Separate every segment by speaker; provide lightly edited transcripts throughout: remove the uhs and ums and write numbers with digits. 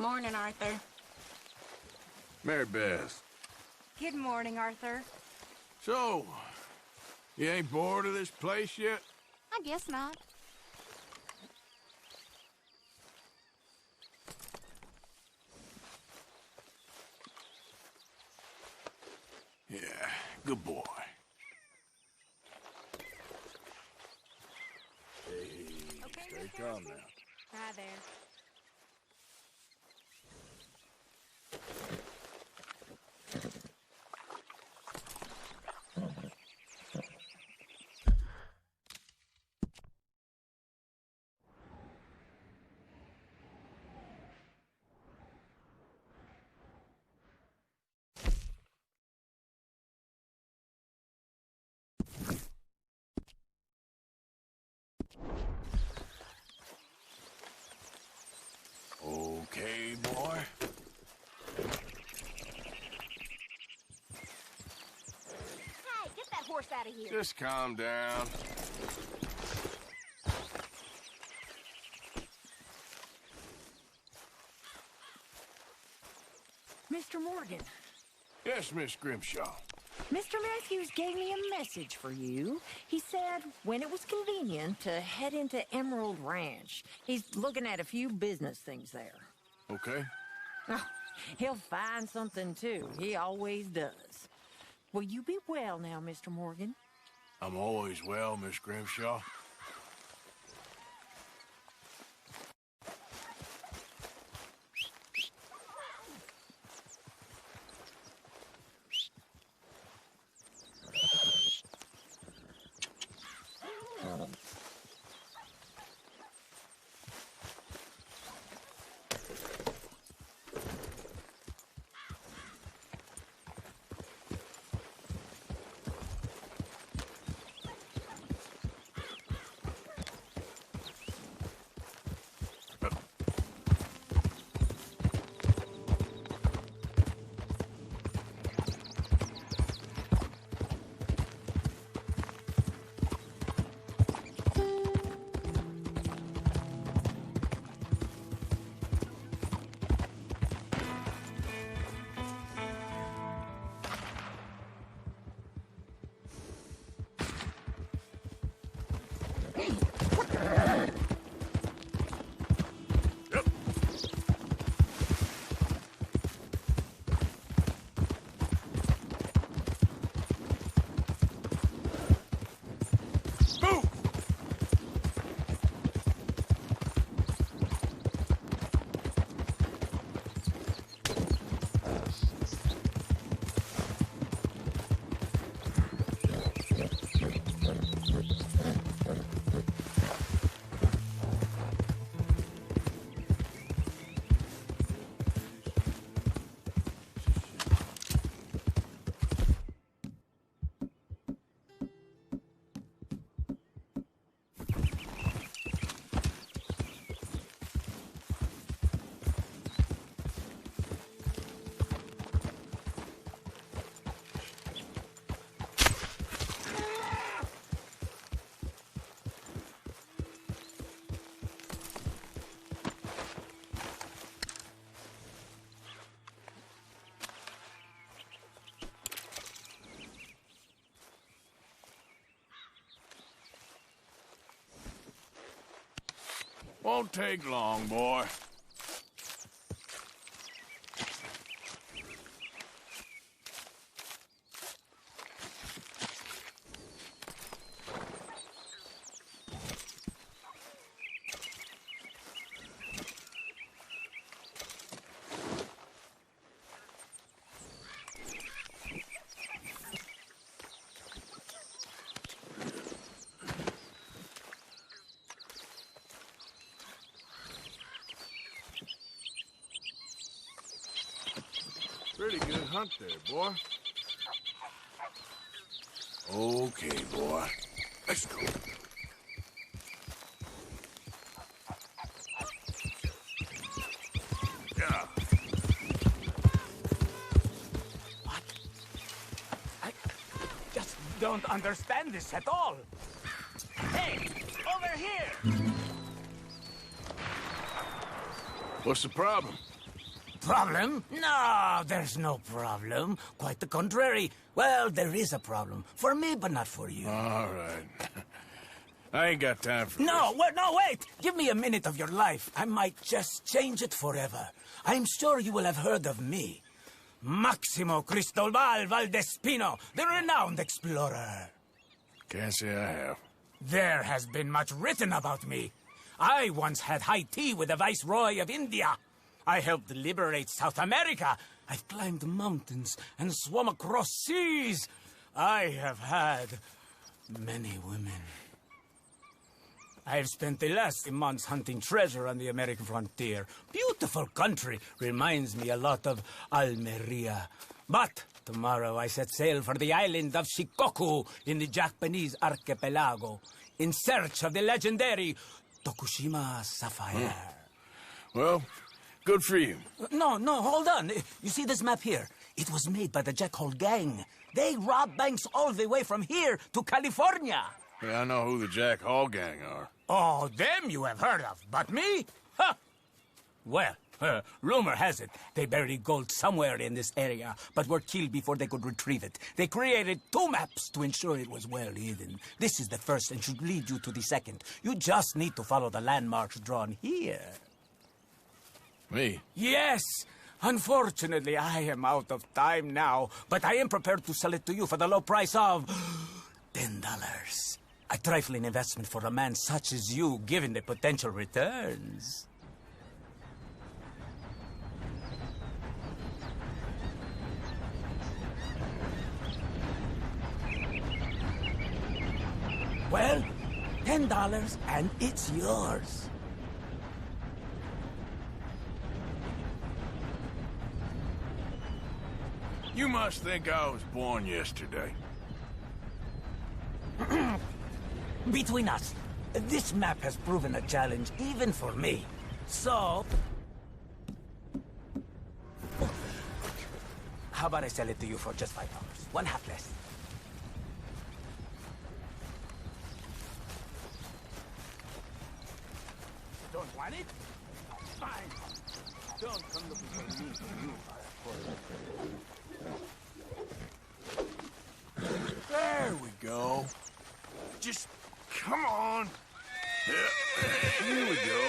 Speaker 1: Morning, Arthur.
Speaker 2: Mary Beth.
Speaker 3: Good morning, Arthur.
Speaker 2: So, you ain't bored of this place yet?
Speaker 1: I guess not.
Speaker 2: Yeah, good boy. Hey, stay calm now.
Speaker 3: Hi there.
Speaker 2: Okay, boy.
Speaker 3: Hey, get that horse out of here.
Speaker 2: Just calm down.
Speaker 4: Mr. Morgan,
Speaker 2: Yes, Miss Grimshaw.
Speaker 4: Mr. Matthews gave me a message for you. He said when it was convenient to head into Emerald Ranch. He's looking at a few business things there.
Speaker 2: Okay?
Speaker 4: Oh, he'll find something, too. He always does. Will you be well now, Mr. Morgan?
Speaker 2: I'm always well, Miss Grimshaw. Won't take long, boy. Pretty good hunt there, boy. Okay, boy. Let's go. Yeah.
Speaker 5: What? I just don't understand this at all. Hey, over here!
Speaker 2: What's the problem?
Speaker 5: Problem? No, there's no problem. Quite the contrary. Well, there is a problem. For me, but not for you.
Speaker 2: All right. I ain't got time for
Speaker 5: No,
Speaker 2: this.
Speaker 5: wait! Give me a minute of your life. I might just change it forever. I'm sure you will have heard of me. Maximo Cristobal Valdespino, the renowned explorer.
Speaker 2: Can't say I have.
Speaker 5: There has been much written about me. I once had high tea with the Viceroy of India. I helped liberate South America. I've climbed mountains and swum across seas. I have had many women. I've spent the last few months hunting treasure on the American frontier. Beautiful country. Reminds me a lot of Almeria. But tomorrow I set sail for the island of Shikoku in the Japanese archipelago in search of the legendary Tokushima Sapphire.
Speaker 2: Well, good for you.
Speaker 5: No, hold on. You see this map here? It was made by the Jackhole Gang. They rob banks all the way from here to California.
Speaker 2: Yeah, I know who the Jack Hall gang are.
Speaker 5: Oh, them you have heard of, but me? Huh. Well, rumor has it they buried gold somewhere in this area, but were killed before they could retrieve it. They created 2 maps to ensure it was well hidden. This is the first and should lead you to the second. You just need to follow the landmarks drawn here.
Speaker 2: Me?
Speaker 5: Yes! Unfortunately, I am out of time now, but I am prepared to sell it to you for the low price of $10. A trifling investment for a man such as you, given the potential returns. Well, $10 and it's yours.
Speaker 2: You must think I was born yesterday.
Speaker 5: Between us, this map has proven a challenge even for me. So... how about I sell it to you for just $5? One half less. Don't want it? Fine. Don't come looking for me. You are a fool.
Speaker 2: There we go. Just come on. Here we go.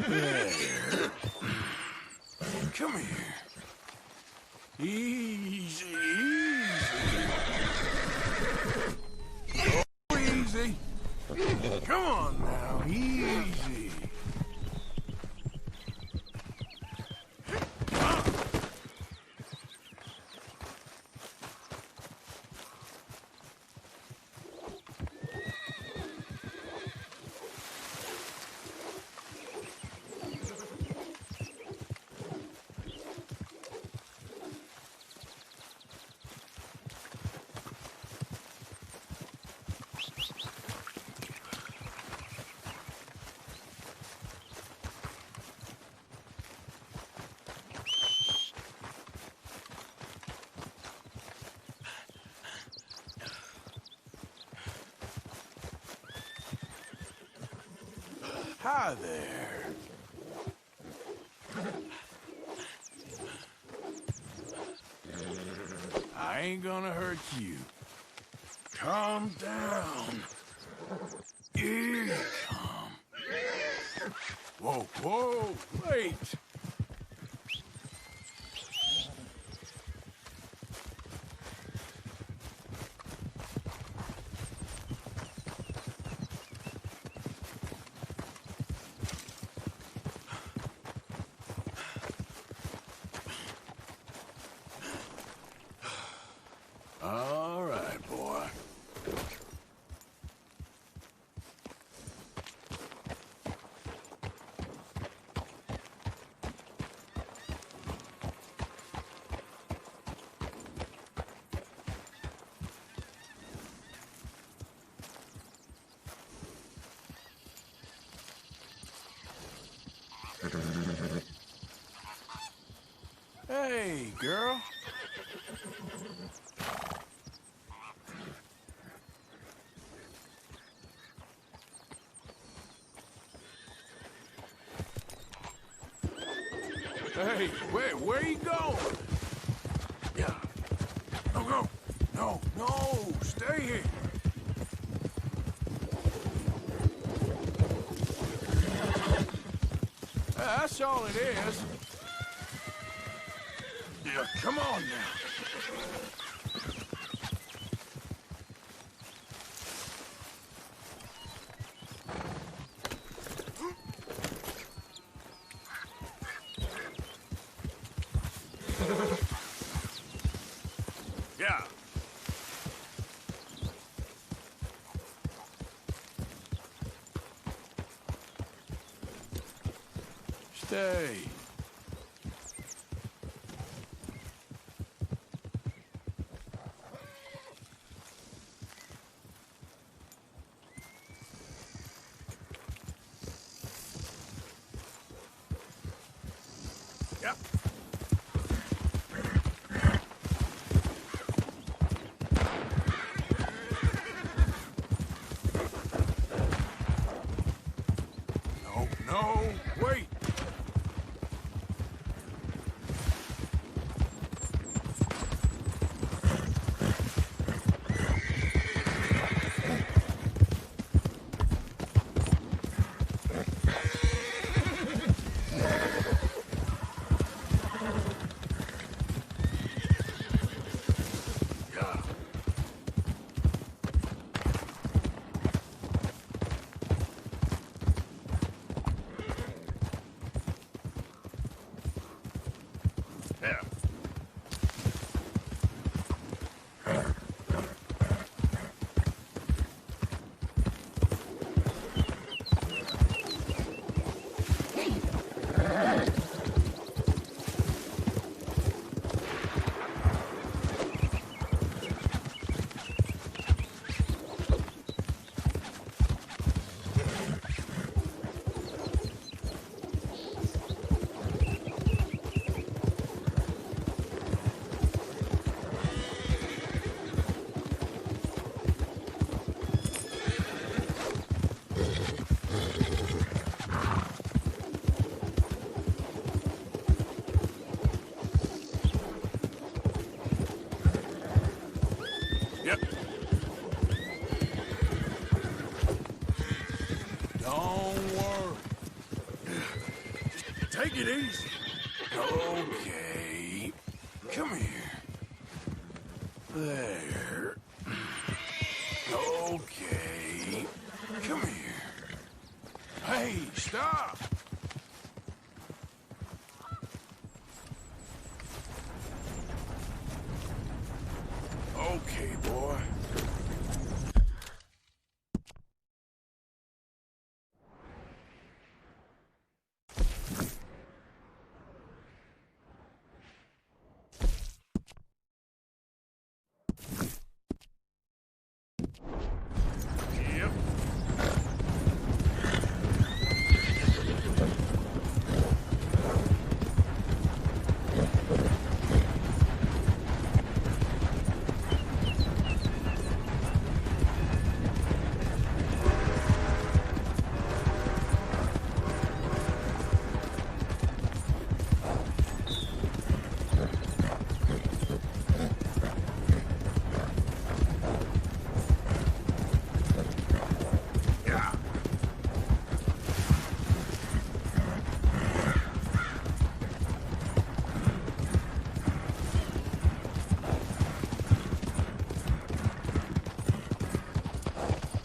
Speaker 2: There. Come here. Easy, easy. Oh, easy. Come on now, easy. Hi there. I ain't gonna hurt you. Calm down. Here you come. Whoa, wait. All right, boy. Hey, girl. Hey, where you going? Yeah. No, go. No, stay here. That's all it is. Yeah, come on now. Yeah. Stay. Yep. No, wait. Yeah. Yeah. Yep. Don't worry. Just take it easy. Okay. Come here. There. Okay. Come here. Hey, stop. Okay, boy. Yep. Yeah.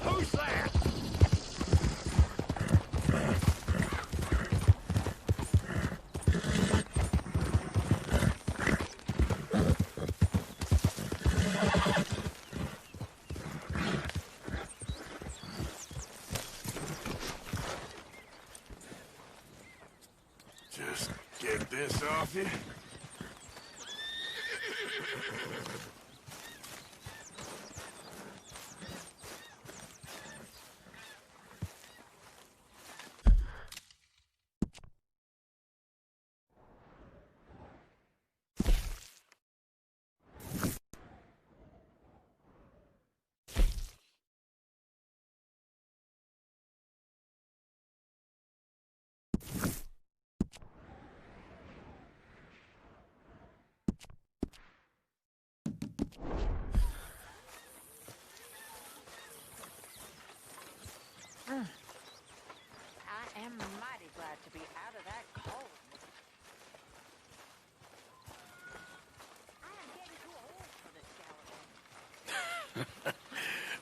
Speaker 2: Who's that? Just get this off you.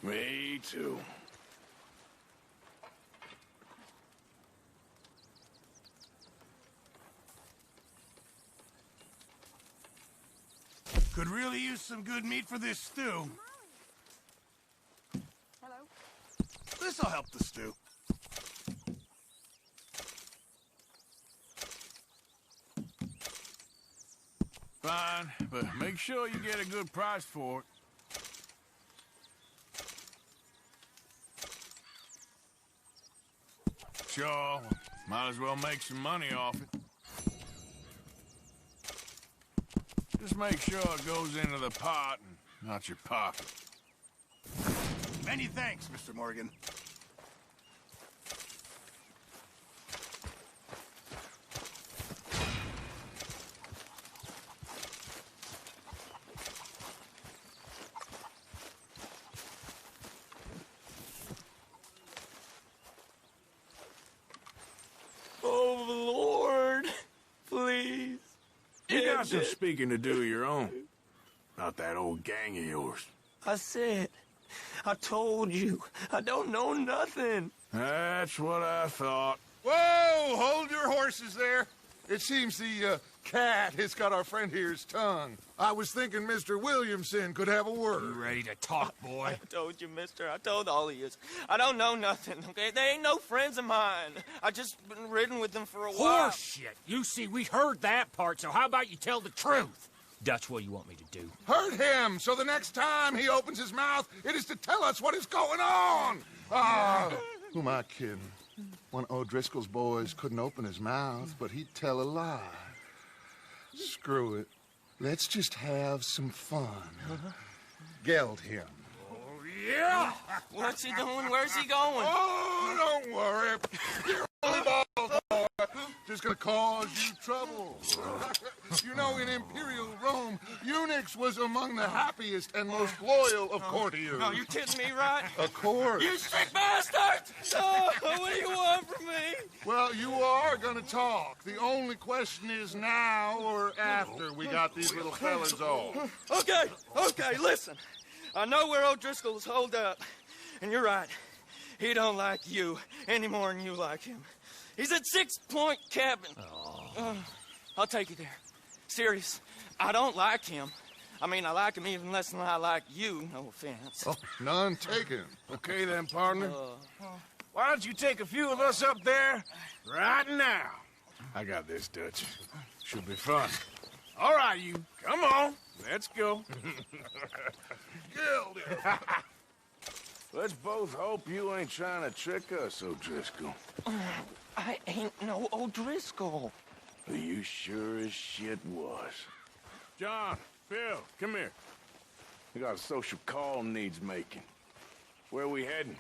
Speaker 2: Me too. Could really use some good meat for this stew.
Speaker 3: Hello?
Speaker 2: This'll help the stew. Fine, but make sure you get a good price for it. Sure, might as well make some money off it. Just make sure it goes into the pot and not your pocket.
Speaker 1: Many thanks, Mr. Morgan.
Speaker 6: Oh, Lord, please.
Speaker 2: You got some speaking to do of your own. Not that old gang of yours.
Speaker 6: I said, I told you, I don't know nothing.
Speaker 2: That's what I thought.
Speaker 1: Whoa! Hold your horses there. It seems the cat has got our friend here's tongue. I was thinking Mr. Williamson could have a word.
Speaker 2: Ready to talk, boy?
Speaker 6: I told you, mister. I told all of you. I don't know nothing, okay? They ain't no friends of mine. I just been riding with them for a while.
Speaker 5: Horseshit! You see, we heard that part, so how about you tell the truth? Dutch, what do you want me to do?
Speaker 1: Hurt him, so the next time he opens his mouth, it is to tell us what is going on. Who am I kidding? One of O'Driscoll's boys couldn't open his mouth, but he'd tell a lie. Screw it. Let's just have some fun. Geld him.
Speaker 2: Yeah!
Speaker 6: What's he doing? Where's he going?
Speaker 1: Oh, don't worry. You're only balls, boy. Just gonna cause you trouble. You know, in Imperial Rome, eunuchs was among the happiest and most loyal of courtiers.
Speaker 6: No, you kidding me, right?
Speaker 1: Of course.
Speaker 6: You sick bastard! Oh, what do you want from me?
Speaker 1: Well, you are gonna talk. The only question is now or after we got these little fellas off.
Speaker 6: Okay, listen. I know where O'Driscoll's holed up, and you're right. He don't like you any more than you like him. He's at 6 Point Cabin. I'll take you there. Serious, I don't like him. I mean, I like him even less than I like you, no offense.
Speaker 1: Oh, none taken.
Speaker 2: Okay then, partner. Why don't you take a few of us up there right now? I got this, Dutch. Should be fun. All right, you. Come on. Let's go. Let's both hope you ain't trying to trick us, O'Driscoll.
Speaker 6: I ain't no O'Driscoll.
Speaker 2: You sure as shit was. John, Phil, come here. We got a social call needs making. Where we heading?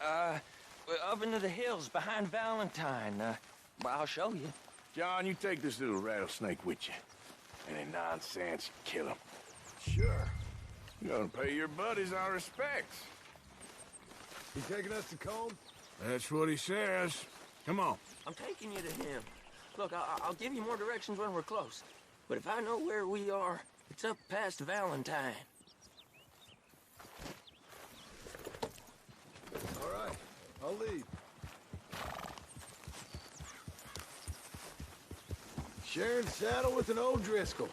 Speaker 6: Up into the hills behind Valentine. Well, I'll show you.
Speaker 2: John, you take this little rattlesnake with you. Any nonsense, kill him.
Speaker 1: Sure.
Speaker 2: You gonna pay your buddies our respects.
Speaker 1: You taking us to Colm?
Speaker 2: That's what he says. Come on.
Speaker 6: I'm taking you to him. Look, I'll give you more directions when we're close. But if I know where we are, it's up past Valentine.
Speaker 1: All right, I'll lead. Sharing saddle with an O'Driscoll.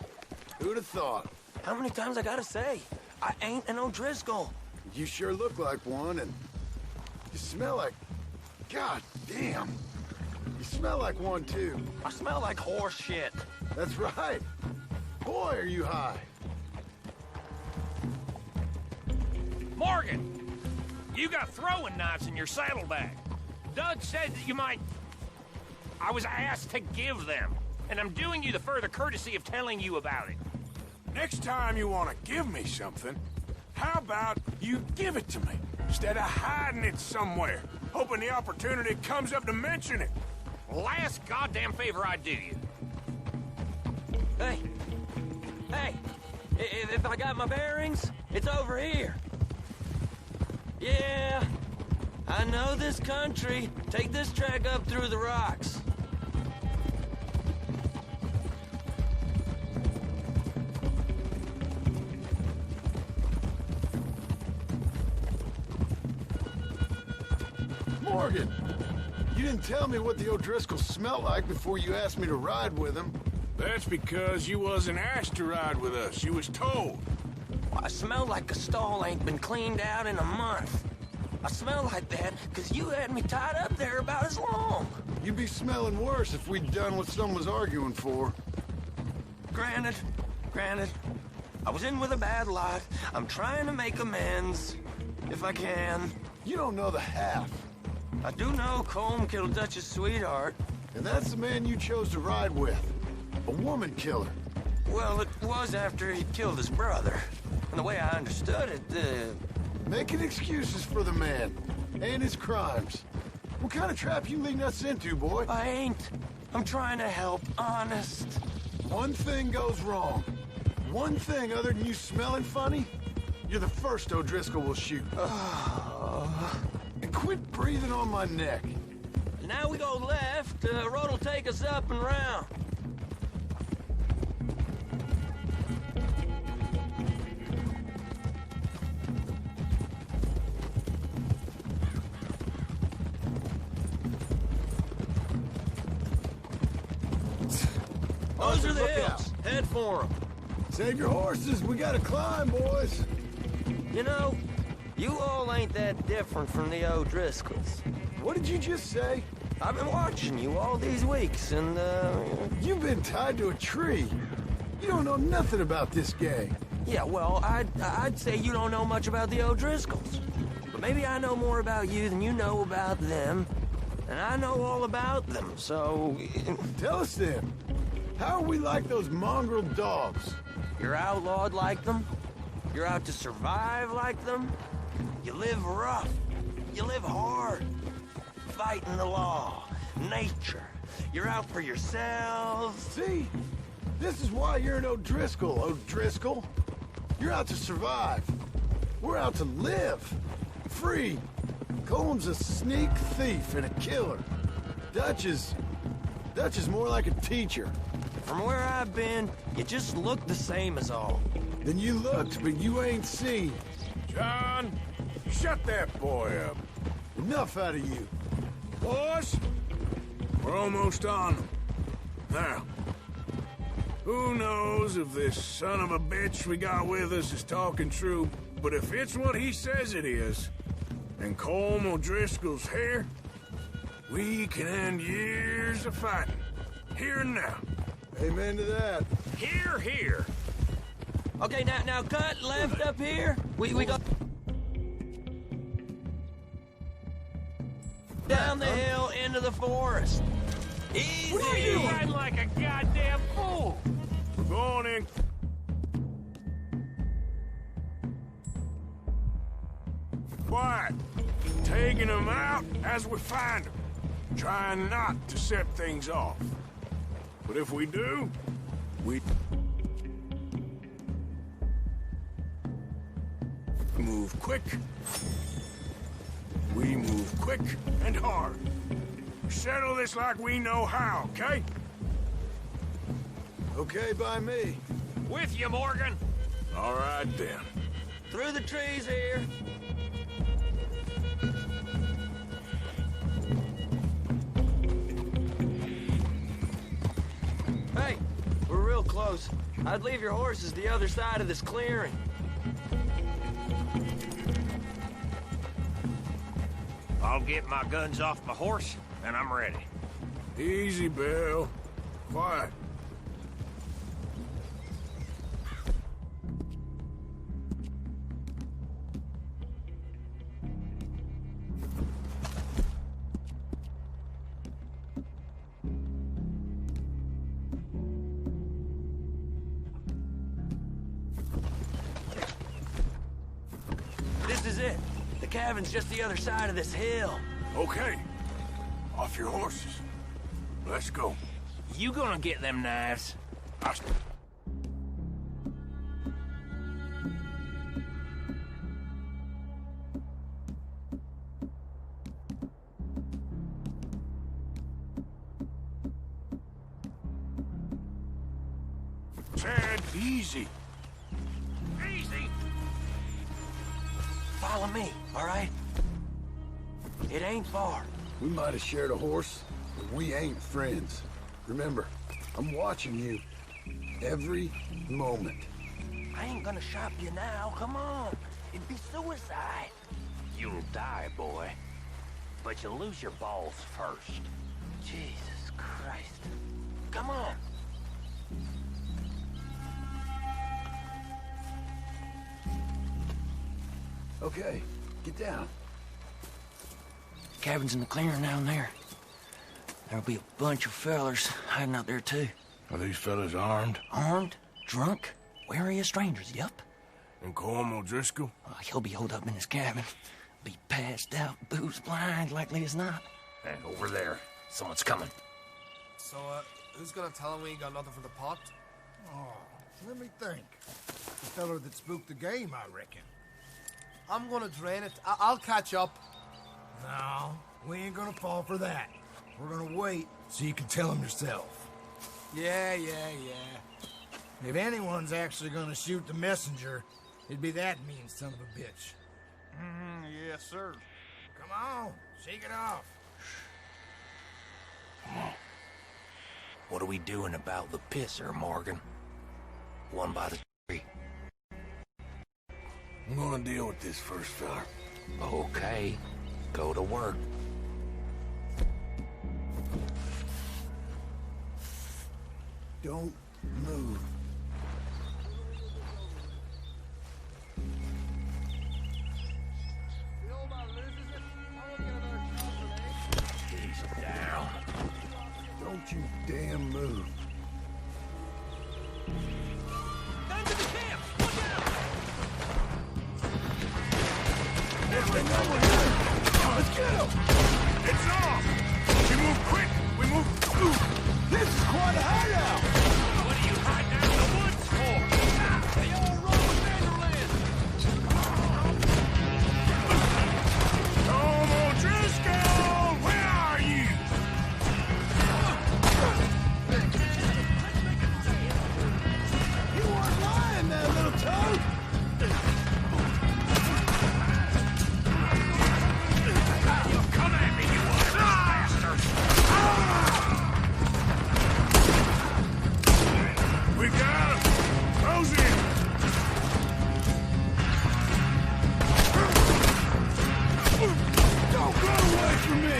Speaker 1: Who'd have thought?
Speaker 6: How many times I gotta say? I ain't an O'Driscoll.
Speaker 1: You sure look like one, and you smell like... God damn. You smell like one, too.
Speaker 6: I smell like horse shit.
Speaker 1: That's right. Boy, are you high.
Speaker 7: Morgan, you got throwing knives in your saddlebag. Doug said that you might... I was asked to give them, and I'm doing you the further courtesy of telling you about it.
Speaker 2: Next time you want to give me something, how about you give it to me instead of hiding it somewhere, hoping the opportunity comes up to mention it?
Speaker 7: Last goddamn favor I do you.
Speaker 6: Hey, if I got my bearings, it's over here. Yeah, I know this country. Take this track up through the rocks.
Speaker 8: Morgan, you didn't tell me what the O'Driscolls smelled like before you asked me to ride with them.
Speaker 2: That's because you wasn't asked to ride with us. You was told.
Speaker 6: I smell like a stall ain't been cleaned out in a month. I smell like that because you had me tied up there about as long.
Speaker 8: You'd be smelling worse if we'd done what some was arguing for.
Speaker 6: Granted. I was in with a bad lot. I'm trying to make amends, if I can.
Speaker 8: You don't know the half.
Speaker 6: I do know Colm killed Dutch's sweetheart.
Speaker 8: And that's the man you chose to ride with. A woman killer.
Speaker 6: Well, it was after he killed his brother. And the way I understood it,
Speaker 8: Making excuses for the man. And his crimes. What kind of trap you leading us into, boy?
Speaker 6: I ain't. I'm trying to help, honest.
Speaker 8: One thing goes wrong. One thing other than you smelling funny, you're the first O'Driscoll will shoot. And quit breathing on my neck.
Speaker 6: Now we go left. Road'll take us up and round. Those are the hills. Head for them.
Speaker 8: Save your horses, we gotta climb, boys.
Speaker 6: You know, you all ain't that different from the O'Driscolls.
Speaker 8: What did you just say?
Speaker 6: I've been watching you all these weeks, and,
Speaker 8: You've been tied to a tree. You don't know nothing about this gang.
Speaker 6: yeah, well, I'd say you don't know much about the O'Driscolls. But maybe I know more about you than you know about them. And I know all about them, so...
Speaker 8: Tell us then, how are we like those mongrel dogs?
Speaker 6: You're outlawed like them? You're out to survive like them? You live rough. You live hard. Fighting the law. Nature. You're out for yourselves.
Speaker 8: See? This is why you're an O'Driscoll, O'Driscoll. You're out to survive. We're out to live. Free. Colm's a sneak thief and a killer. Dutch is more like a teacher.
Speaker 6: From where I've been, you just look the same as all.
Speaker 8: Then you looked, but you ain't seen.
Speaker 2: John, shut that boy up.
Speaker 8: Enough out of you.
Speaker 2: Boys, we're almost on them. Now, who knows if this son of a bitch we got with us is talking true, but if it's what he says it is, and Colm O'Driscoll's here, we can end years of fighting. Here and now.
Speaker 8: Amen to that.
Speaker 7: Here, here.
Speaker 6: Okay, now cut left up here. We go... down the hill into the forest. Easy.
Speaker 7: What are you riding like a goddamn fool?
Speaker 2: We're going in. Quiet. Taking them out as we find them. Trying not to set things off. But if we do, we move quick. We move quick and hard. Settle this like we know how, okay?
Speaker 8: Okay by me.
Speaker 7: With you, Morgan.
Speaker 2: All right, then.
Speaker 6: Through the trees here. Hey, we're real close. I'd leave your horses the other side of this clearing.
Speaker 7: I'll get my guns off my horse, and I'm ready.
Speaker 2: Easy, Bill. Quiet.
Speaker 6: This is it. The cabin's just the other side of this hill.
Speaker 2: Okay. Off your horses. Let's go.
Speaker 7: You gonna get them knives?
Speaker 2: Chad, easy.
Speaker 7: Easy.
Speaker 6: Follow me, all right? It ain't far.
Speaker 8: We might have shared a horse, but we ain't friends. Remember, I'm watching you every moment.
Speaker 6: I ain't gonna shop you now. Come on. It'd be suicide.
Speaker 7: You'll die, boy. But you'll lose your balls first.
Speaker 6: Jesus Christ. Come on.
Speaker 8: Okay, get down.
Speaker 6: Cabin's in the clearing down there. There'll be a bunch of fellers hiding out there, too.
Speaker 2: Are these fellas armed?
Speaker 6: Armed, drunk, wary of strangers, yup.
Speaker 2: And Colm O'Driscoll?
Speaker 6: He'll be holed up in his cabin. Be passed out, booze blind, likely as not.
Speaker 7: And over there, someone's coming.
Speaker 9: So, who's gonna tell him we ain't got nothing for the pot?
Speaker 10: Oh, let me think. The feller that spooked the game, I reckon. I'm gonna drain it. I'll catch up. No, we ain't gonna fall for that. We're gonna wait so you can tell him yourself. Yeah. If anyone's actually gonna shoot the messenger, it'd be that mean son of a bitch.
Speaker 9: Yes, sir.
Speaker 10: Come on, shake it off.
Speaker 6: What are we doing about the pisser, Morgan? One by the tree.
Speaker 2: I'm gonna deal with this first fella.
Speaker 6: Okay, go to work.
Speaker 8: Don't move.
Speaker 6: He's down.
Speaker 8: Don't you damn move.
Speaker 6: Down to the camp! Look out!
Speaker 8: Let's get him!
Speaker 2: It's off! We move quick! We move...
Speaker 8: This is quite a hideout!
Speaker 7: What are you hiding out in the woods for?
Speaker 6: They all roll with Vanderland!
Speaker 2: Colm O'Driscoll! Where are you?
Speaker 8: You weren't lying there, little toad!
Speaker 7: Come at me, you bastard!
Speaker 2: We got him! Close in!
Speaker 8: Don't run away from me!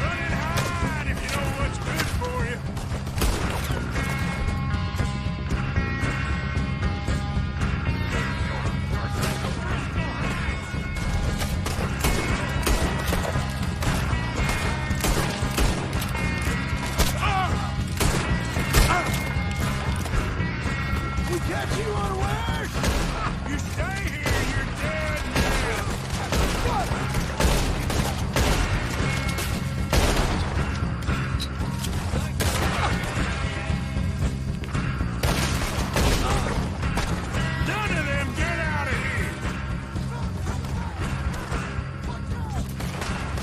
Speaker 2: Run and hide if you know what's good for you.
Speaker 8: We catch you unawares!
Speaker 2: You stay here, you're dead now. None of them get out of here!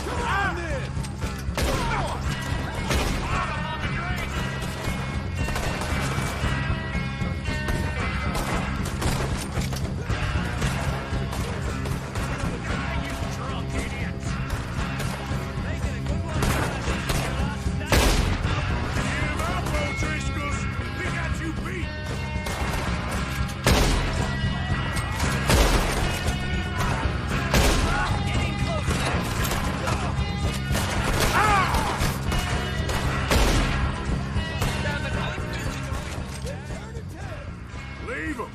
Speaker 8: Come on then!
Speaker 7: Drunk idiots!
Speaker 2: Give up, O'Driscolls! We got you beat! Leave him!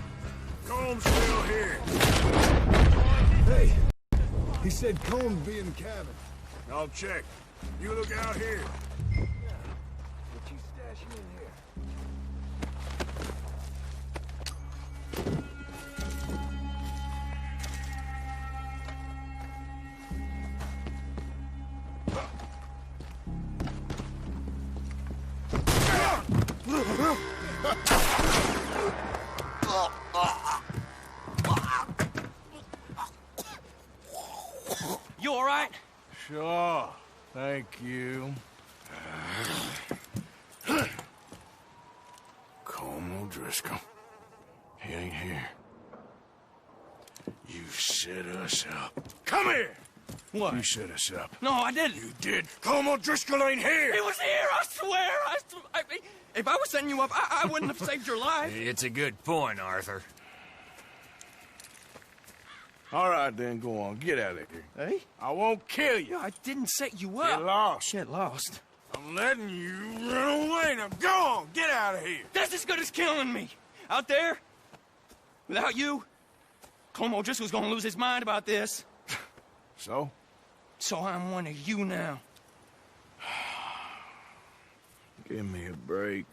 Speaker 2: Colm's still here.
Speaker 8: Hey, he said Colm be in the cabin.
Speaker 2: I'll check. You look out here.
Speaker 8: What you stashing in here?
Speaker 6: You all right?
Speaker 2: Sure. Thank you. Colm O'Driscoll. He ain't here. You set us up. Come here!
Speaker 6: What?
Speaker 2: You set us up.
Speaker 6: No, I didn't.
Speaker 2: You did. Colm O'Driscoll ain't here!
Speaker 6: He was here, I swear! If I was setting you up, I wouldn't have saved your life.
Speaker 7: It's a good point, Arthur.
Speaker 2: All right, then, go on. Get out of here.
Speaker 6: Hey?
Speaker 2: I won't kill you.
Speaker 6: I didn't set you up.
Speaker 2: Get lost.
Speaker 6: Get lost.
Speaker 2: I'm letting you run away. Now go on. Get out of here.
Speaker 6: That's as good as killing me. Out there, without you, Colm O'Driscoll's gonna lose his mind about this.
Speaker 2: So?
Speaker 6: So I'm one of you now.
Speaker 2: Give me a break.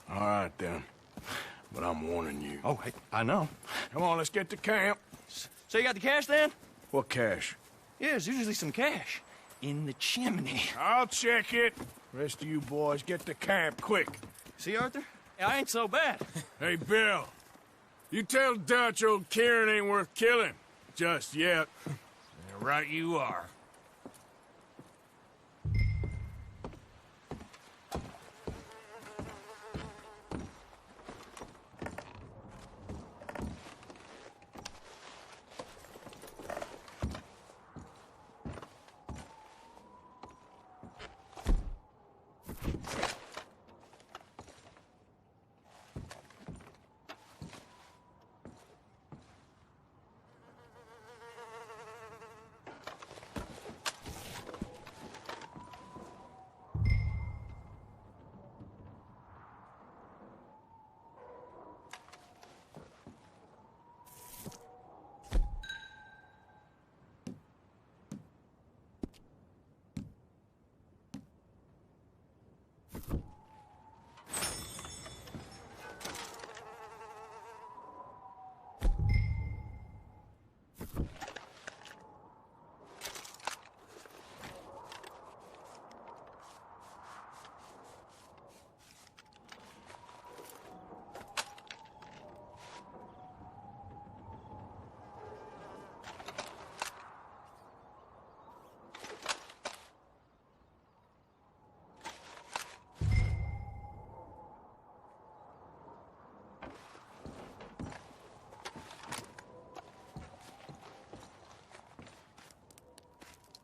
Speaker 2: All right, then. But I'm warning you.
Speaker 6: Oh, hey, I know.
Speaker 2: Come on, let's get to camp.
Speaker 6: So you got the cash, then?
Speaker 2: What cash?
Speaker 6: Yeah, there's usually some cash. In the chimney.
Speaker 2: I'll check it. Rest of you boys, get to camp, quick.
Speaker 6: See, Arthur? I ain't so bad.
Speaker 2: Hey, Bill. You tell Dutch old Kieran ain't worth killing. Just yet.
Speaker 7: Right you are.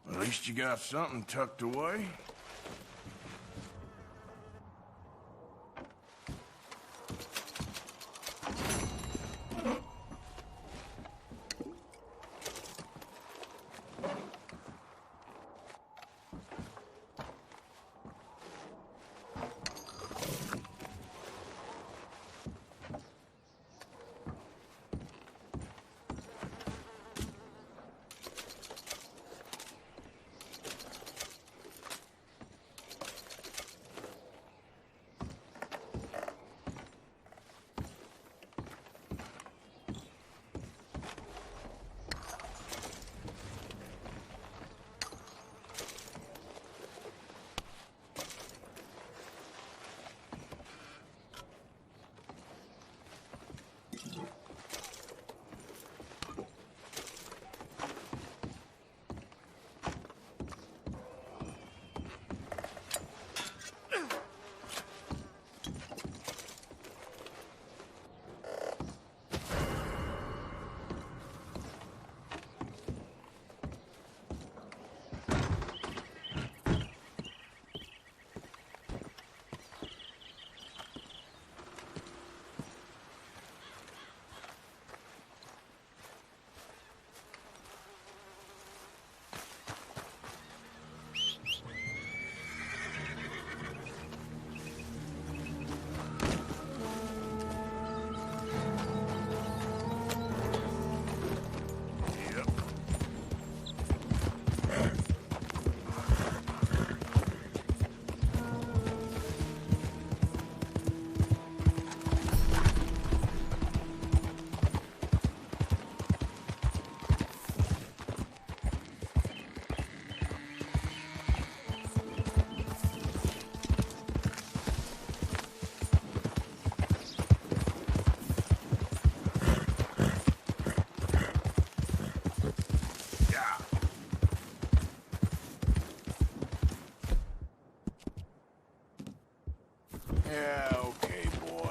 Speaker 2: At least you got something tucked away. Yeah, okay, boy.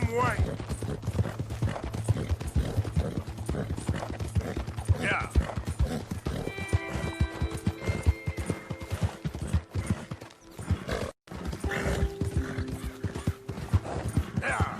Speaker 2: Same way. Yeah. Yeah.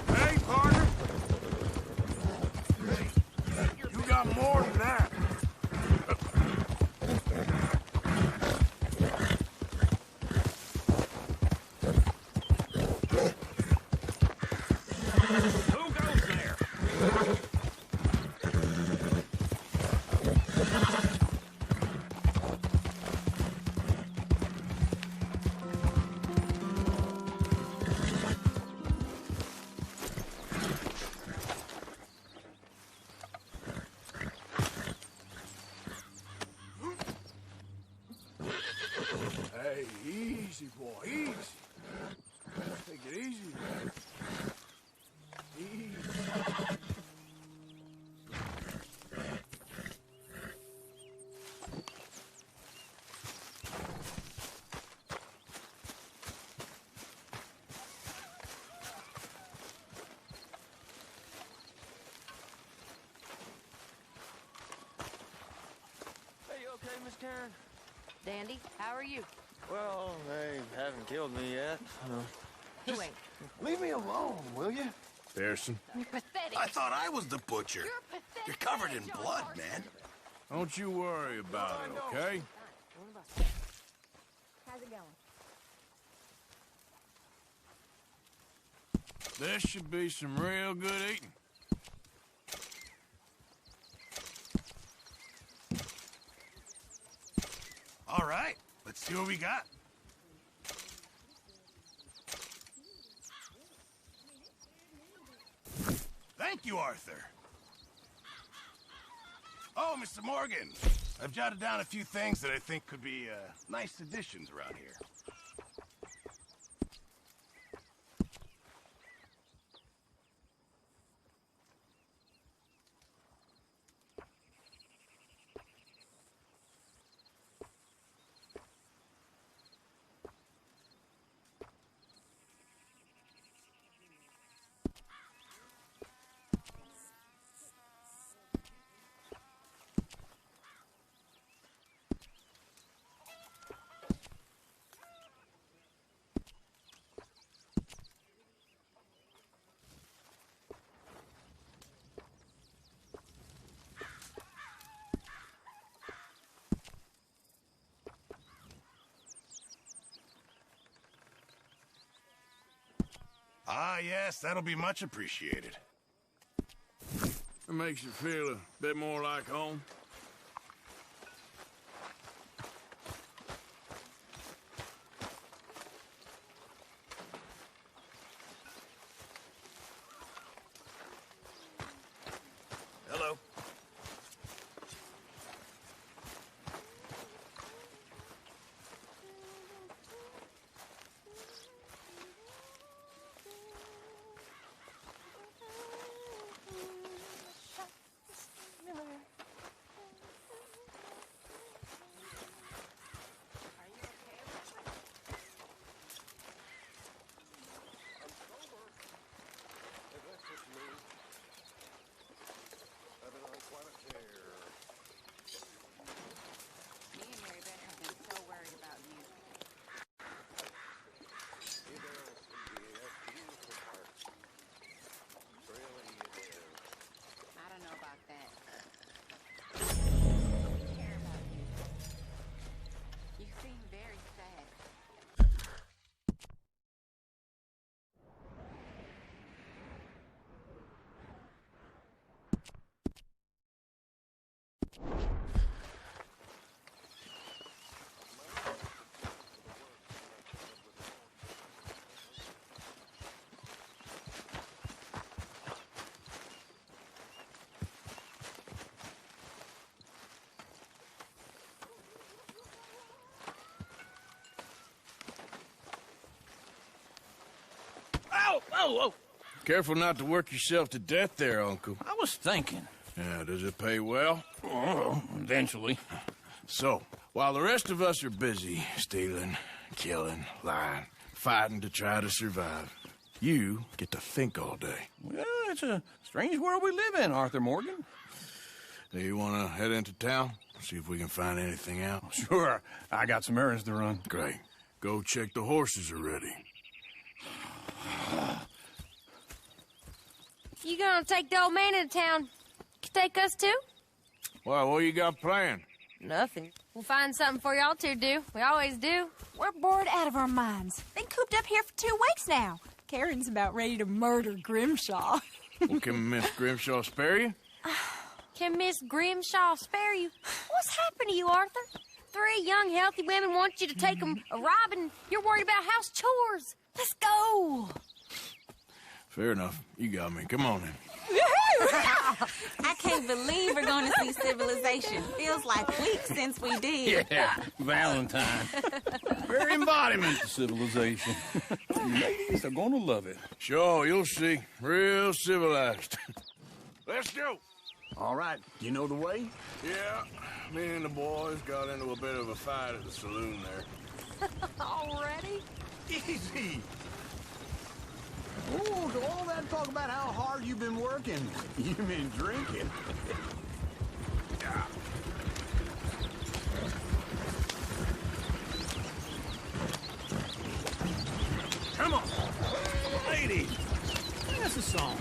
Speaker 2: Hey, partner. You got more than that.
Speaker 7: Who goes there?
Speaker 2: Hey, easy, boy, easy. Take it easy. Easy.
Speaker 6: Hey, you okay, Miss Karen?
Speaker 3: Dandy, how are you?
Speaker 6: Well, they haven't killed me yet.
Speaker 3: Who ain't?
Speaker 8: Leave me alone, will you?
Speaker 2: Pearson,
Speaker 3: You're pathetic.
Speaker 11: I thought I was the butcher.
Speaker 3: You're pathetic.
Speaker 11: You're covered in blood, man.
Speaker 2: don't you worry about it, okay?
Speaker 3: How's it going?
Speaker 2: There should be some real good eating.
Speaker 11: All right, let's see what we got. Thank you, Arthur. Oh, Mr. Morgan, I've jotted down a few things that I think could be nice additions around here. Ah, yes, that'll be much appreciated.
Speaker 2: It makes you feel a bit more like home.
Speaker 11: Hello.
Speaker 2: Whoa. Careful not to work yourself to death there, Uncle.
Speaker 5: I was thinking.
Speaker 2: Yeah, does it pay well?
Speaker 5: Oh, eventually.
Speaker 2: So, while the rest of us are busy stealing, killing, lying, fighting to try to survive, you get to think all day.
Speaker 5: Well, it's a strange world we live in, Arthur Morgan.
Speaker 2: Do you want to head into town? See if we can find anything out?
Speaker 5: Sure. I got some errands to run.
Speaker 2: Great. Go check the horses are ready.
Speaker 3: You gonna take the old man into town? Take us too?
Speaker 2: Well, what you got planned?
Speaker 3: Nothing. We'll find something for y'all to do. We always do.
Speaker 12: We're bored out of our minds. Been cooped up here for 2 weeks now. Karen's about ready to murder Grimshaw.
Speaker 2: Well, can Miss Grimshaw spare you?
Speaker 3: Can Miss Grimshaw spare you? What's happened to you, Arthur? 3 young, healthy women want you to take them a robbing. You're worried about house chores. Let's go.
Speaker 2: Fair enough. You got me. Come on in.
Speaker 12: I can't believe we're going to see civilization. Feels like weeks since we did.
Speaker 5: Yeah, Valentine. Very embodiment of civilization. Ladies are gonna love it.
Speaker 2: Sure, you'll see. Real civilized. Let's go.
Speaker 5: All right. You know the way?
Speaker 2: Yeah, me and the boys got into a bit of a fight at the saloon there.
Speaker 3: Already?
Speaker 10: Easy. Oh, so all that talk about how hard you've been working. You've been drinking.
Speaker 5: Come on. Lady, sing us a song.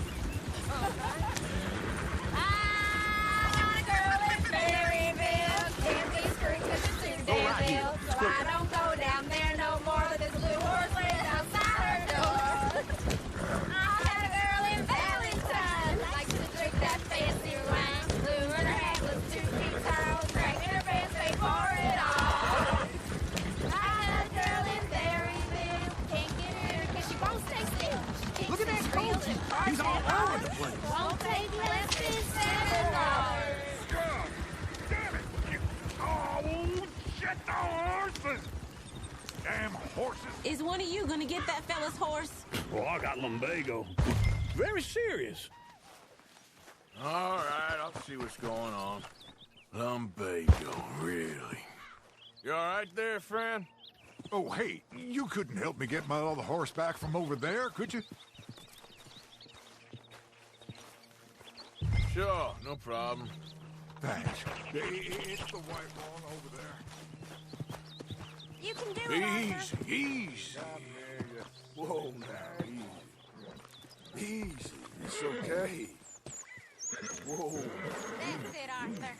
Speaker 3: So I don't go down there no more with this blue horse laying outside her door. I had a girl in Valentine, likes to drink that fancy wine. Blue and her hat was 2 feet tall, dragging her pants paid for it all. I had a girl in Berryville, can't get her because she won't stay still. She keeps
Speaker 10: Look at that
Speaker 3: it real
Speaker 10: coach.
Speaker 3: and
Speaker 10: He's all over the place.
Speaker 3: won't take less than $7.
Speaker 1: Damn it! Oh, shit, the horses! Damn horses!
Speaker 12: Is one of you going to get that fella's horse?
Speaker 5: Well, I got lumbago. Very serious.
Speaker 2: All right, I'll see what's going on. Lumbago, really? You all right there, friend?
Speaker 1: Oh, hey, you couldn't help me get my other horse back from over there, could you?
Speaker 2: Sure, no problem.
Speaker 1: Thanks. It's the white one over there.
Speaker 3: You can do it, Arthur.
Speaker 2: Easy. Whoa, now, easy. Easy. It's okay. Whoa.
Speaker 3: That's it, Arthur.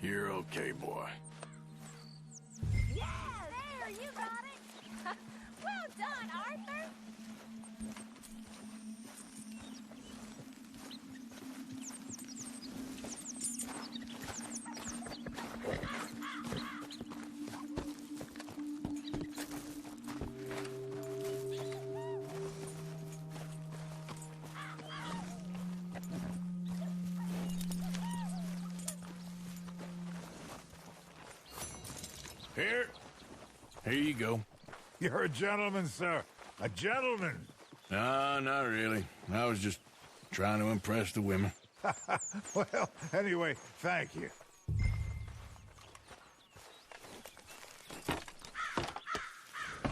Speaker 2: You're okay, boy.
Speaker 3: Yeah, there, you got it. Well done, Arthur.
Speaker 2: Here you go.
Speaker 1: You're a gentleman, sir. A gentleman.
Speaker 2: No, not really. I was just trying to impress the women.
Speaker 1: Well, anyway, thank you.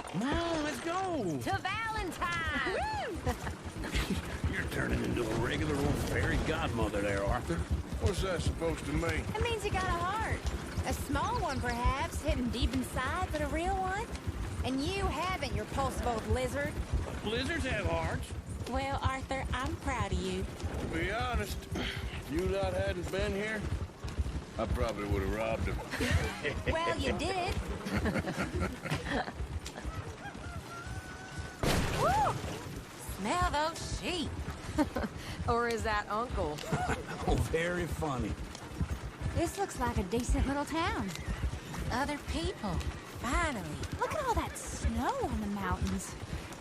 Speaker 5: Come on, let's go.
Speaker 3: To Valentine.
Speaker 5: You're turning into a regular old fairy godmother there, Arthur.
Speaker 2: What's that supposed to mean?
Speaker 12: It means you got a heart. A small one, perhaps, hidden deep inside, but a real one. And you haven't, you repulsive old lizard.
Speaker 5: Blizzards have hearts.
Speaker 12: Well, Arthur, I'm proud of you.
Speaker 2: To be honest, if you lot hadn't been here, I probably would have robbed him.
Speaker 12: Well, you did. Woo! Smell those sheep.
Speaker 3: Or is that Uncle?
Speaker 5: Oh, very funny.
Speaker 12: This looks like a decent little town. Other people. Finally. Look at all that snow. mountains.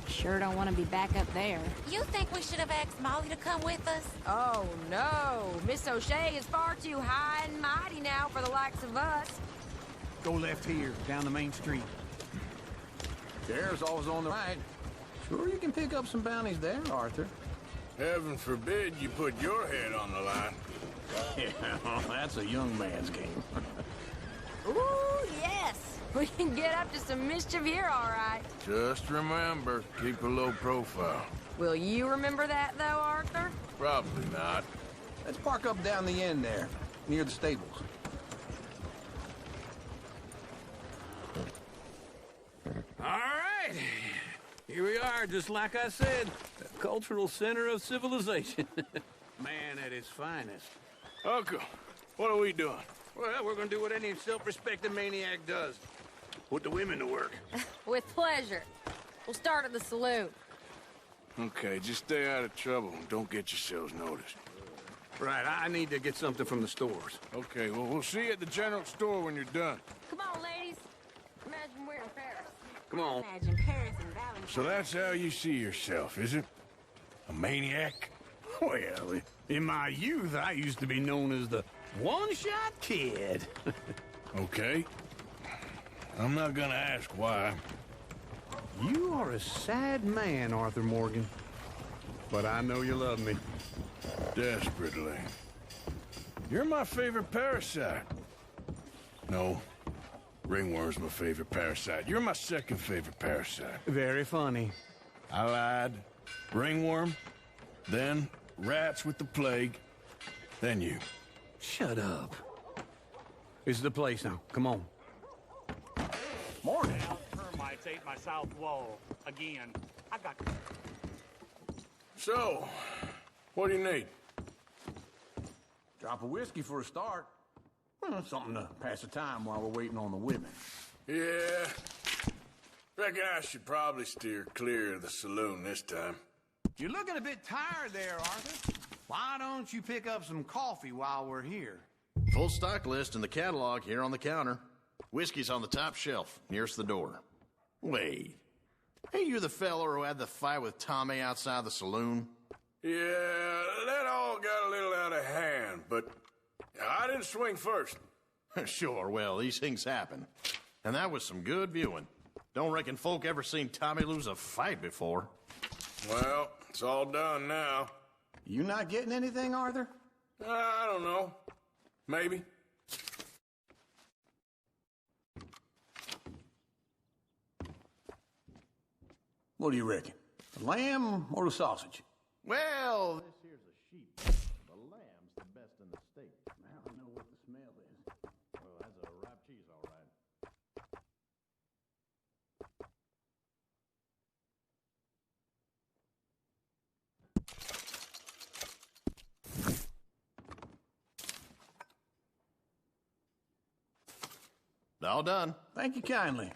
Speaker 12: Sure don't want to be back up there.
Speaker 3: You think we should have asked Molly to come with us?
Speaker 4: Oh, no. Miss O'Shea is far too high and mighty now for the likes of us.
Speaker 13: Go left here, down the main street. There's always on the right. Sure you can pick up some bounties there, Arthur.
Speaker 2: Heaven forbid you put your head on the line.
Speaker 13: Yeah, that's a young man's game.
Speaker 4: Ooh, yes. We can get up to some mischief here, all right.
Speaker 2: Just remember, keep a low profile.
Speaker 4: Will you remember that, though, Arthur?
Speaker 2: Probably not.
Speaker 13: Let's park up down the end there, near the stables. All right. Here we are, just like I said. The cultural center of civilization. Man at his finest.
Speaker 2: Uncle, what are we doing?
Speaker 13: Well, we're gonna do what any self-respecting maniac does. Put the women to work.
Speaker 4: With pleasure. We'll start at the saloon.
Speaker 2: Okay, just stay out of trouble and don't get yourselves noticed.
Speaker 13: Right, I need to get something from the stores.
Speaker 2: Okay, well, we'll see you at the general store when you're done.
Speaker 4: Come on, ladies. Imagine we're in Paris.
Speaker 13: Come on.
Speaker 4: Imagine Paris and Valentine.
Speaker 2: So that's how you see yourself, is it? A maniac?
Speaker 13: Well, in my youth, I used to be known as the one-shot kid.
Speaker 2: Okay. I'm not gonna ask why.
Speaker 13: You are a sad man, Arthur Morgan. But I know you love me.
Speaker 2: Desperately. You're my favorite parasite. No. Ringworm's my favorite parasite. You're my second favorite parasite.
Speaker 13: Very funny.
Speaker 2: I lied. Ringworm, then rats with the plague, then you.
Speaker 13: Shut up. This is the place now. Come on. Morning.
Speaker 5: Termites ate my south wall again. I got.
Speaker 2: So, what do you need?
Speaker 13: Drop of whiskey for a start. Well, something to pass the time while we're waiting on the women.
Speaker 2: Yeah. Reckon I should probably steer clear of the saloon this time.
Speaker 13: You're looking a bit tired there, Arthur. Why don't you pick up some coffee while we're here?
Speaker 14: Full stock list in the catalog here on the counter. Whiskey's on the top shelf, nearest the door. Wait. Ain't you the feller who had the fight with Tommy outside the saloon?
Speaker 2: Yeah, that all got a little out of hand, but I didn't swing first.
Speaker 14: Sure, well, these things happen. And that was some good viewing. Don't reckon folk ever seen Tommy lose a fight before.
Speaker 2: Well, it's all done now.
Speaker 13: You not getting anything, Arthur?
Speaker 2: I don't know. Maybe.
Speaker 13: What do you reckon? The lamb or the sausage?
Speaker 14: Well, this here's a sheep. The lamb's the best in the state.
Speaker 13: Now I know what the smell is.
Speaker 14: Oh, that's a ripe cheese, all right. All done.
Speaker 13: Thank you kindly.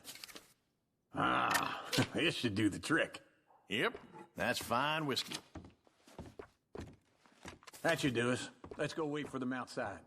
Speaker 13: Ah, this should do the trick.
Speaker 14: Yep, that's fine whiskey.
Speaker 13: That should do us. Let's go wait for them outside.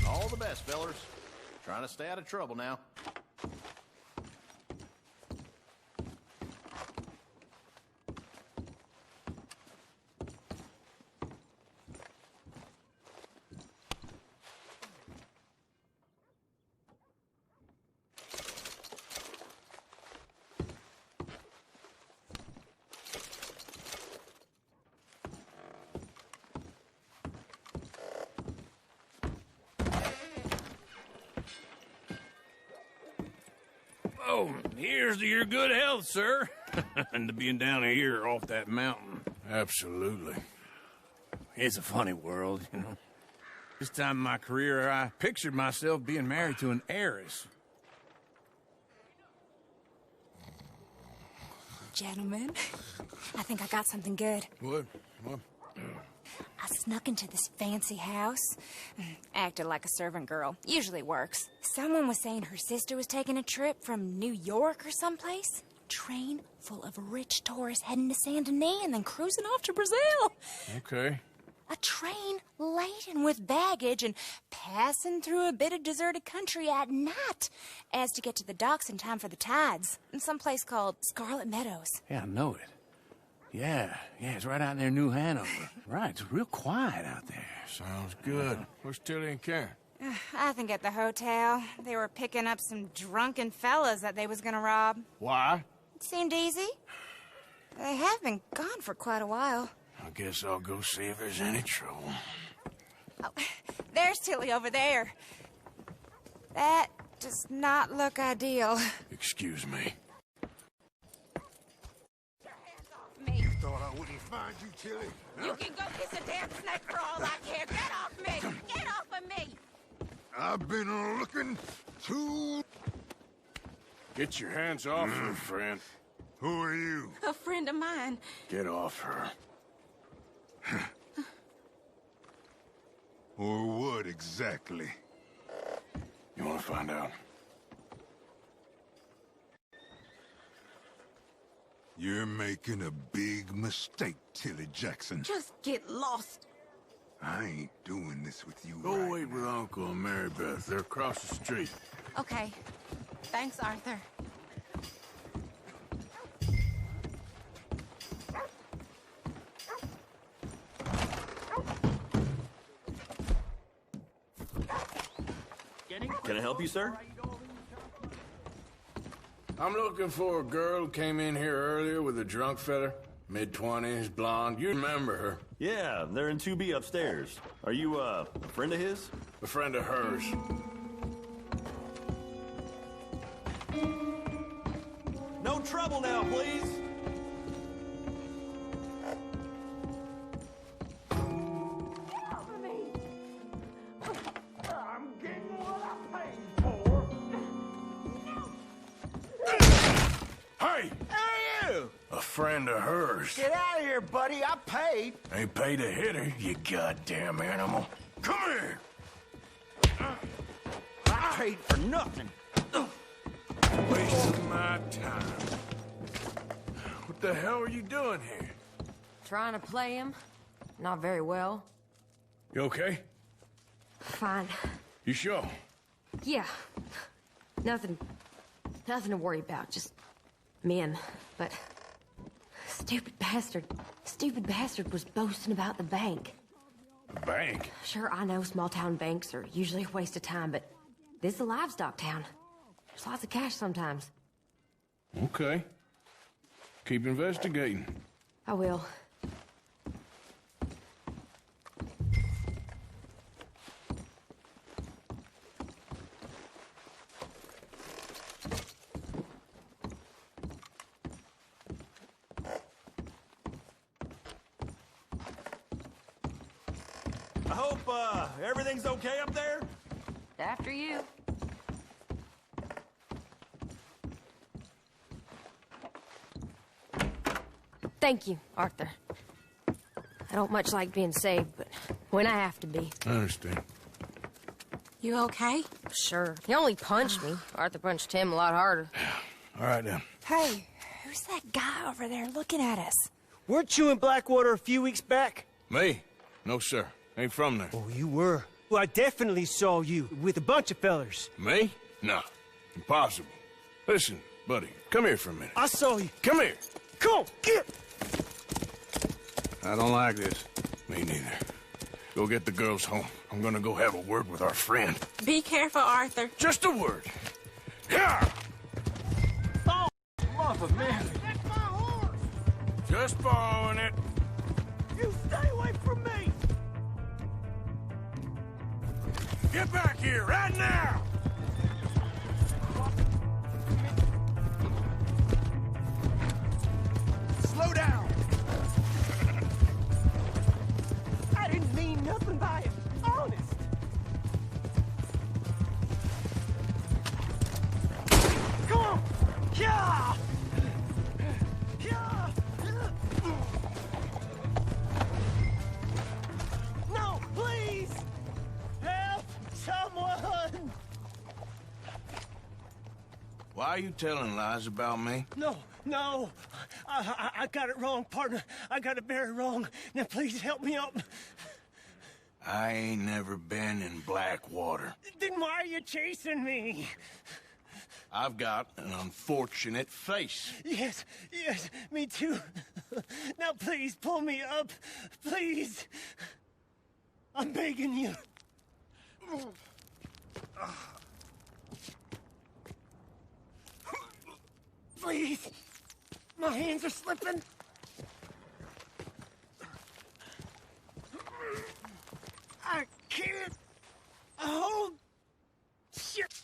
Speaker 14: All the best, fellers. Trying to stay out of trouble now.
Speaker 13: Oh, here's to your good health, sir. And to being down here off that mountain.
Speaker 2: Absolutely.
Speaker 13: It's a funny world, you know. This time in my career, I pictured myself being married to an heiress.
Speaker 12: Gentlemen, I think I got something good.
Speaker 2: What?
Speaker 12: I snuck into this fancy house. Acted like a servant girl. Usually works. Someone was saying her sister was taking a trip from New York or someplace. Train full of rich tourists heading to Saint Denis and then cruising off to Brazil.
Speaker 2: Okay.
Speaker 12: A train laden with baggage and passing through a bit of deserted country at night as to get to the docks in time for the tides in some place called Scarlet Meadows.
Speaker 13: Yeah, I know it. Yeah, it's right out near New Hanover. Right, it's real quiet out there.
Speaker 2: Sounds good. Where's Tilly and Karen?
Speaker 12: I think at the hotel. They were picking up some drunken fellas that they was gonna rob.
Speaker 2: Why?
Speaker 12: It seemed easy. They have been gone for quite a while.
Speaker 2: I guess I'll go see if there's any trouble.
Speaker 12: Oh, there's Tilly over there. That does not look ideal.
Speaker 2: Excuse me.
Speaker 12: Me.
Speaker 1: Thought I wouldn't find you, Tilly.
Speaker 3: You can go kiss a damn snake for all I care. Get off me! Get off of me!
Speaker 1: I've been looking to...
Speaker 2: Get your hands off her, friend.
Speaker 1: Who are you?
Speaker 3: A friend of mine.
Speaker 2: Get off her.
Speaker 1: Or what exactly?
Speaker 2: You want to find out?
Speaker 1: You're making a big mistake, Tilly Jackson.
Speaker 3: Just get lost.
Speaker 1: I ain't doing this with you.
Speaker 2: Go
Speaker 1: right
Speaker 2: wait with Uncle and Mary Beth. They're across the street.
Speaker 3: Okay. Thanks, Arthur.
Speaker 15: Can I help you, sir?
Speaker 2: I'm looking for a girl who came in here earlier with a drunk fella. Mid-20s, blonde. You remember her.
Speaker 15: Yeah, they're in 2B upstairs. Are you, a friend of his?
Speaker 2: A friend of hers.
Speaker 15: No trouble now, please.
Speaker 2: Hey!
Speaker 16: Hey, you!
Speaker 2: A friend of hers.
Speaker 16: Get out of here, buddy. I paid.
Speaker 2: Ain't paid to hit her, you goddamn animal. Come here!
Speaker 16: I paid for nothing.
Speaker 2: Wasting my time. What the hell are you doing here?
Speaker 4: Trying to play him. Not very well.
Speaker 2: You okay?
Speaker 4: Fine.
Speaker 2: You sure?
Speaker 4: Yeah. Nothing to worry about. Just men. But stupid bastard was boasting about the bank.
Speaker 2: The bank?
Speaker 4: Sure, I know small town banks are usually a waste of time, but this is a livestock town. There's lots of cash sometimes.
Speaker 2: Okay. Keep investigating.
Speaker 4: I will.
Speaker 15: I hope, everything's okay up there?
Speaker 4: After you. Thank you, Arthur. I don't much like being saved, but when I have to be.
Speaker 2: I understand.
Speaker 3: You okay?
Speaker 4: Sure. He only punched me. Arthur punched him a lot harder.
Speaker 2: All right, then.
Speaker 12: Hey, who's that guy over there looking at us?
Speaker 16: Weren't you in Blackwater a few weeks back?
Speaker 2: Me? No, sir. Ain't from there.
Speaker 16: Oh, you were. Well, I definitely saw you with a bunch of fellers.
Speaker 2: Me? No. Impossible. Listen, buddy, come here for a minute.
Speaker 16: I saw you.
Speaker 2: Come here.
Speaker 16: Come on, get!
Speaker 2: I don't like this. Me neither. Go get the girls home. I'm gonna go have a word with our friend.
Speaker 3: Be careful, Arthur.
Speaker 2: Just a word. Yeah!
Speaker 16: Oh, love of man.
Speaker 2: That's my horse! Just borrowing it.
Speaker 16: You stay away from me!
Speaker 2: Get back here, right now!
Speaker 16: mean nothing by it. Honest. Come on! Yeah! Yeah! No, please! Help someone!
Speaker 2: Why are you telling lies about me?
Speaker 16: No. I got it wrong, partner. I got it very wrong. Now, please help me up.
Speaker 2: I ain't never been in Blackwater.
Speaker 16: Then why are you chasing me?
Speaker 2: I've got an unfortunate face.
Speaker 16: Yes, me too. Now, please, pull me up. Please. I'm begging you. Please. My hands are slipping. I can't hold shit.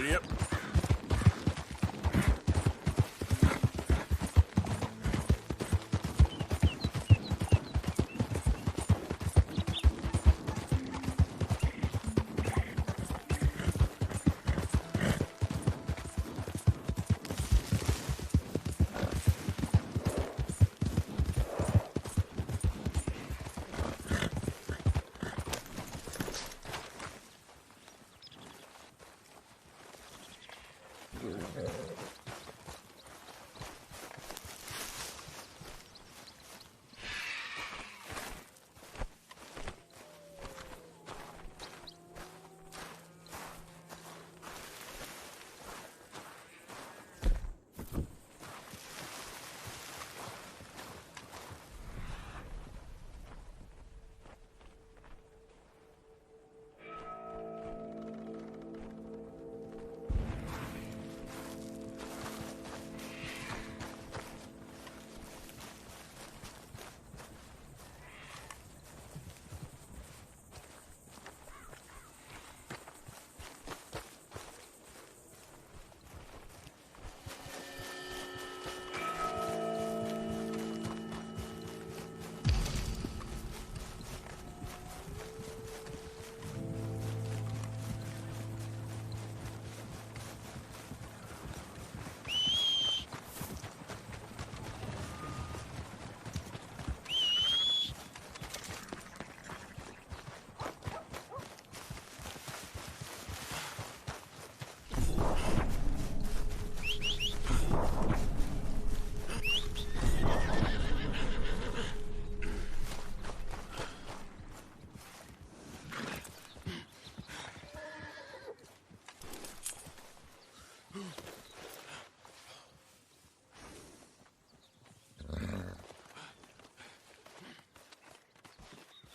Speaker 2: Yep.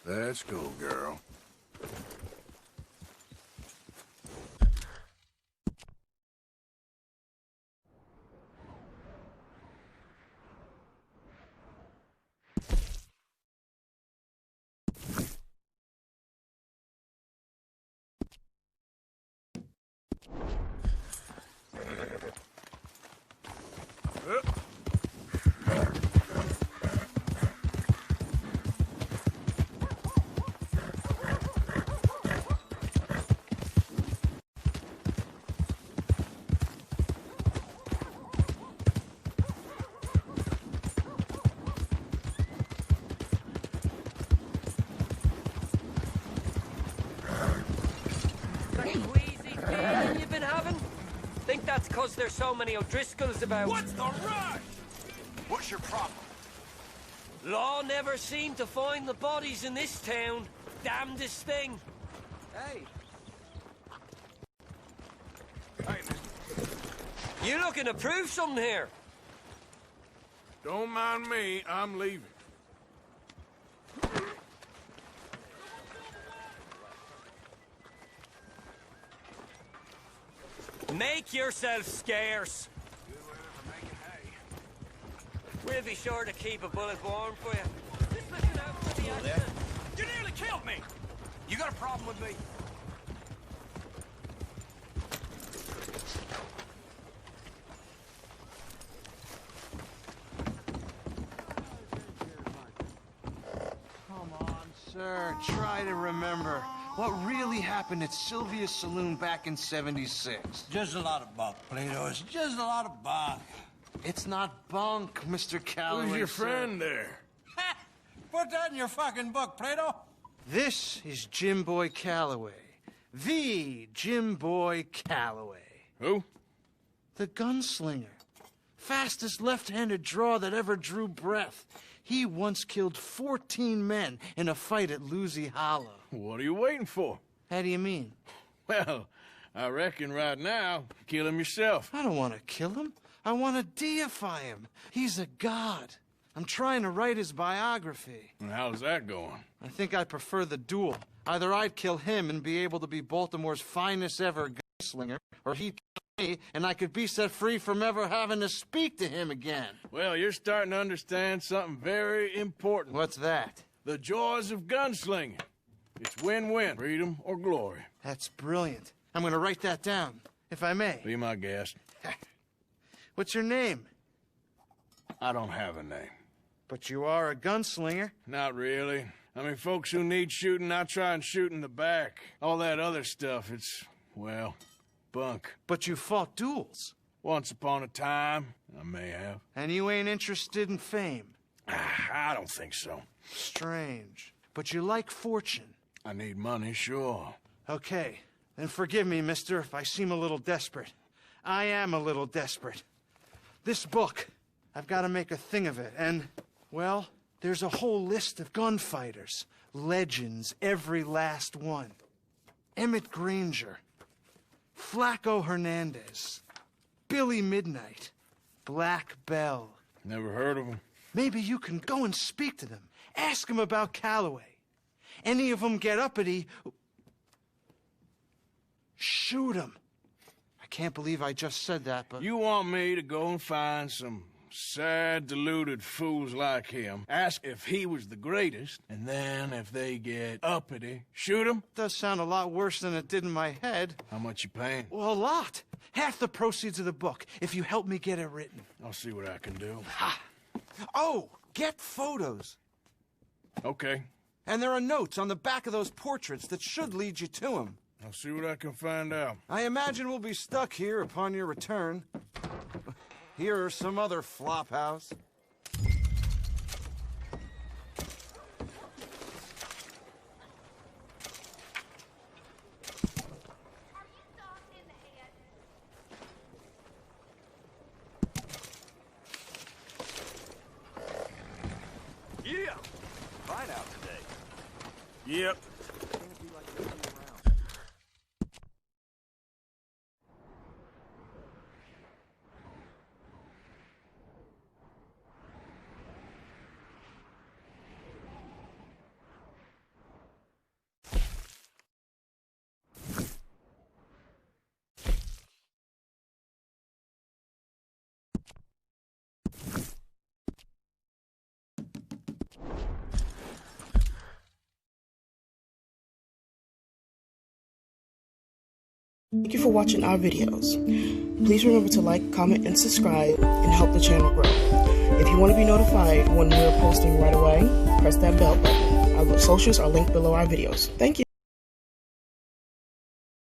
Speaker 2: Let's go, girl.
Speaker 17: there's so many O'Driscolls about.
Speaker 2: What's the rush?
Speaker 11: What's your problem?
Speaker 17: Law never seemed to find the bodies in this town. Damnedest thing. Hey.
Speaker 2: Hey,
Speaker 17: You looking to prove something here?
Speaker 2: don't mind me, I'm leaving.
Speaker 17: Make yourself scarce. We'll be sure to keep a bullet warm for you. Just listen out for the accident.
Speaker 2: You nearly killed me! You got a problem with me?
Speaker 18: Come on, sir. Try to remember. What really happened at Sylvia's Saloon back in '76?
Speaker 10: Just a lot of bunk, Plato. It's just a lot of bunk.
Speaker 18: It's not bunk, Mr. Calloway.
Speaker 2: Who's your
Speaker 18: sir.
Speaker 2: friend there?
Speaker 10: Put that in your fucking book, Plato.
Speaker 18: This is Jim Boy Calloway. The Jim Boy Calloway.
Speaker 2: Who?
Speaker 18: The gunslinger. Fastest left-handed draw that ever drew breath. He once killed 14 men in a fight at Lucy Hollow.
Speaker 2: What are you waiting for?
Speaker 18: How do you mean?
Speaker 2: Well, I reckon right now, kill him yourself.
Speaker 18: I don't want to kill him. I want to deify him. He's a god. I'm trying to write his biography.
Speaker 2: And how's that going?
Speaker 18: I think I prefer the duel. Either I'd kill him and be able to be Baltimore's finest ever gunslinger, or he'd kill me and I could be set free from ever having to speak to him again.
Speaker 2: Well, you're starting to understand something very important.
Speaker 18: What's that?
Speaker 2: The joys of gunslinging. It's win-win, freedom or glory.
Speaker 18: That's brilliant. I'm going to write that down, if I may.
Speaker 2: Be my guest.
Speaker 18: What's your name?
Speaker 2: I don't have a name.
Speaker 18: But you are a gunslinger.
Speaker 2: Not really. I mean, folks who need shooting, I try and shoot in the back. All that other stuff, it's, well, bunk.
Speaker 18: But you fought duels.
Speaker 2: Once upon a time, I may have.
Speaker 18: And you ain't interested in fame.
Speaker 2: I don't think so.
Speaker 18: Strange. But you like fortune.
Speaker 2: I need money, sure.
Speaker 18: Okay. Then forgive me, mister, if I seem a little desperate. I am a little desperate. This book, I've got to make a thing of it, and, well, there's a whole list of gunfighters. Legends, every last one. Emmett Granger, Flaco Hernandez, Billy Midnight, Black Bell.
Speaker 2: Never heard of them.
Speaker 18: Maybe you can go and speak to them. Ask them about Calloway. Any of them get uppity, shoot them. I can't believe I just said that, but...
Speaker 2: You want me to go and find some sad, deluded fools like him, ask if he was the greatest, and then if they get uppity, shoot him?
Speaker 18: Does sound a lot worse than it did in my head.
Speaker 2: How much you paying?
Speaker 18: Well, a lot. Half the proceeds of the book, if you help me get it written.
Speaker 2: I'll see what I can do.
Speaker 18: Ha! Oh, get photos.
Speaker 2: Okay.
Speaker 18: And there are notes on the back of those portraits that should lead you to him.
Speaker 2: I'll see what I can find out.
Speaker 18: I imagine we'll be stuck here upon your return. Here or some other flop house.
Speaker 2: Yeah!
Speaker 15: Fine out today.
Speaker 2: Yep.
Speaker 19: Thank you for watching our videos. Please remember to like, comment, and subscribe and help the channel grow. If you want to be notified when we're posting right away, press that bell button. Our socials are linked below our videos. Thank you.